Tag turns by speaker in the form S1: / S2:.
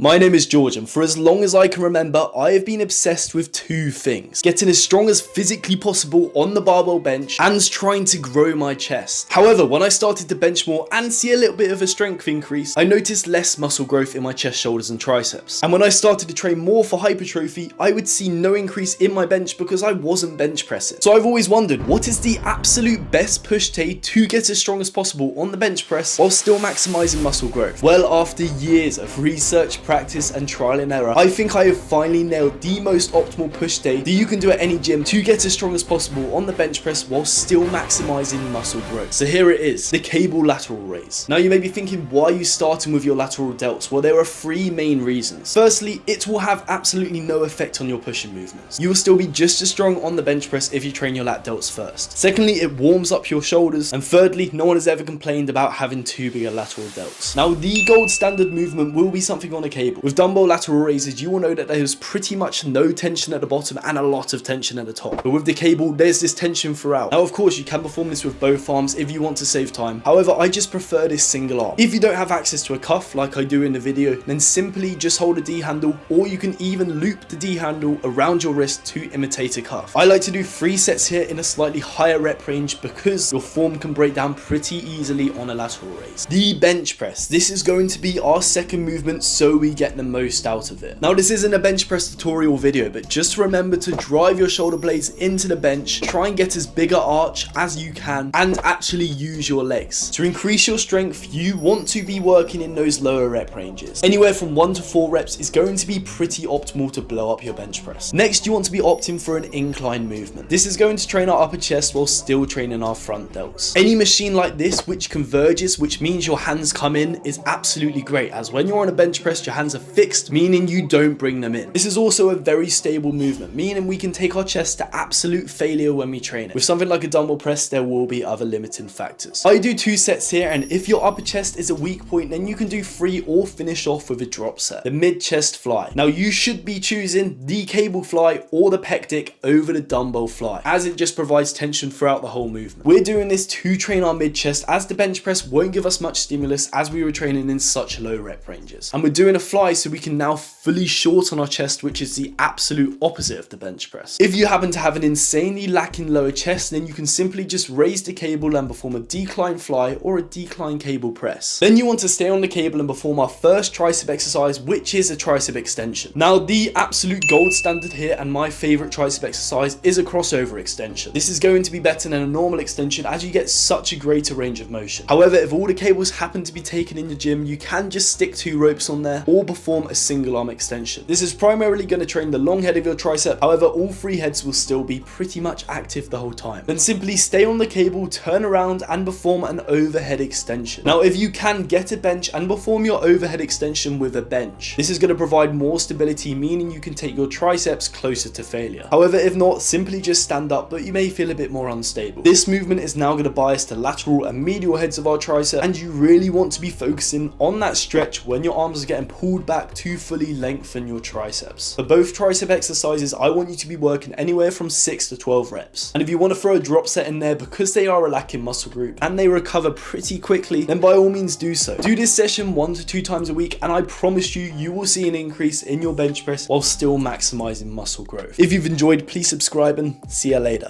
S1: My name is George, and for as long as I can remember, I have been obsessed with two things: getting as strong as physically possible on the barbell bench and trying to grow my chest. However, when I started to bench more and see a little bit of a strength increase, I noticed less muscle growth in my chest, shoulders and triceps. And when I started to train more for hypertrophy, I would see no increase in my bench because I wasn't bench pressing. So I've always wondered, what is the absolute best push day to get as strong as possible on the bench press while still maximizing muscle growth? Well, after years of research, practice and trial and error, I think I have finally nailed the most optimal push day that you can do at any gym to get as strong as possible on the bench press while still maximizing muscle growth. So here it is, the cable lateral raise. Now you may be thinking, why are you starting with your lateral delts? Well, there are three main reasons. Firstly, it will have absolutely no effect on your pushing movements. You will still be just as strong on the bench press if you train your lat delts first. Secondly, it warms up your shoulders. And thirdly, no one has ever complained about having too big a lateral delts. Now the gold standard movement will be something on a cable. With dumbbell lateral raises, you will know that there's pretty much no tension at the bottom and a lot of tension at the top. But with the cable, there's this tension throughout. Now, of course, you can perform this with both arms if you want to save time. However, I just prefer this single arm. If you don't have access to a cuff like I do in the video, then simply just hold a D handle, or you can even loop the D handle around your wrist to imitate a cuff. I like to do 3 sets here in a slightly higher rep range because your form can break down pretty easily on a lateral raise. The bench press. This is going to be our second movement, so we get the most out of it. Now, this isn't a bench press tutorial video, but just remember to drive your shoulder blades into the bench, try and get as big a arch as you can, and actually use your legs. To increase your strength, you want to be working in those lower rep ranges. Anywhere from 1 to 4 reps is going to be pretty optimal to blow up your bench press. Next, you want to be opting for an incline movement. This is going to train our upper chest while still training our front delts. Any machine like this which converges, which means your hands come in, is absolutely great, as when you're on a bench press, your hands are fixed, meaning you don't bring them in. This is also a very stable movement, meaning we can take our chest to absolute failure when we train it. With something like a dumbbell press, there will be other limiting factors. I do 2 sets here, and if your upper chest is a weak point, then you can do 3 or finish off with a drop set. The mid chest fly. Now you should be choosing the cable fly or the pec over the dumbbell fly, as it just provides tension throughout the whole movement. We're doing this to train our mid chest, as the bench press won't give us much stimulus as we were training in such low rep ranges. And we're doing a fly so we can now fully shorten our chest, which is the absolute opposite of the bench press. If you happen to have an insanely lacking lower chest, then you can simply just raise the cable and perform a decline fly or a decline cable press. Then you want to stay on the cable and perform our first tricep exercise, which is a tricep extension. Now the absolute gold standard here, and my favorite tricep exercise, is a crossover extension. This is going to be better than a normal extension as you get such a greater range of motion. However, if all the cables happen to be taken in the gym, you can just stick 2 ropes on there or perform a single arm extension. This is primarily going to train the long head of your tricep. However, all 3 heads will still be pretty much active the whole time. Then simply stay on the cable, turn around and perform an overhead extension. Now, if you can, get a bench and perform your overhead extension with a bench. This is going to provide more stability, meaning you can take your triceps closer to failure. However, if not, simply just stand up, but you may feel a bit more unstable. This movement is now going to bias to lateral and medial heads of our tricep, and you really want to be focusing on that stretch when your arms are getting pulled back to fully lengthen your triceps. For both tricep exercises, I want you to be working anywhere from 6 to 12 reps. And if you want to throw a drop set in there because they are a lacking muscle group and they recover pretty quickly, then by all means do so. Do this session 1 to 2 times a week, and I promise you, you will see an increase in your bench press while still maximizing muscle growth. If you've enjoyed, please subscribe and see you later.